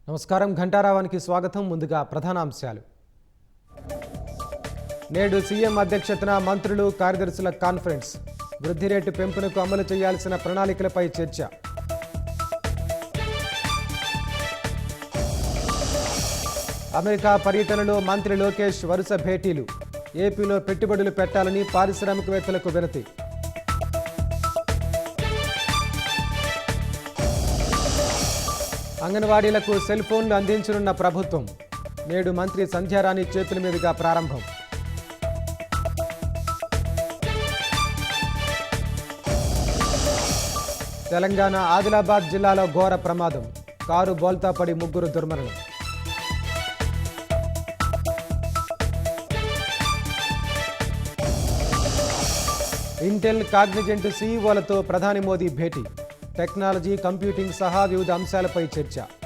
నమస్కారం ఘంటారావానికి స్వాగతం. ముందుగా ప్రధానాంశాలు. నేడు సీఎం అధ్యక్షతన మంత్రులు కార్యదర్శుల కాన్ఫరెన్స్. వృద్ధి రేటు పెంపునకు అమలు చేయాల్సిన ప్రణాళికలపై చర్చ. అమెరికా పర్యటనలో మంత్రి లోకేష్ వరుస భేటీలు. ఏపీలో పెట్టుబడులు పెట్టాలని పారిశ్రామికవేత్తలకు వినతి. అంగన్వాడీలకు సెల్ ఫోన్లు అందించనున్న ప్రభుత్వం. నేడు మంత్రి సంధ్యారాణి చేతుల మీదుగా ప్రారంభం. తెలంగాణ ఆదిలాబాద్ జిల్లాలో ఘోర ప్రమాదం. కారు బోల్తా పడి ముగ్గురు దుర్మరణం. ఇంటెల్ కాగ్నిజెంట్ సీఈఓలతో ప్రధాని మోదీ భేటీ. టెక్నాలజీ, కంప్యూటింగ్ సహా వివిధ అంశాలపై చర్చ.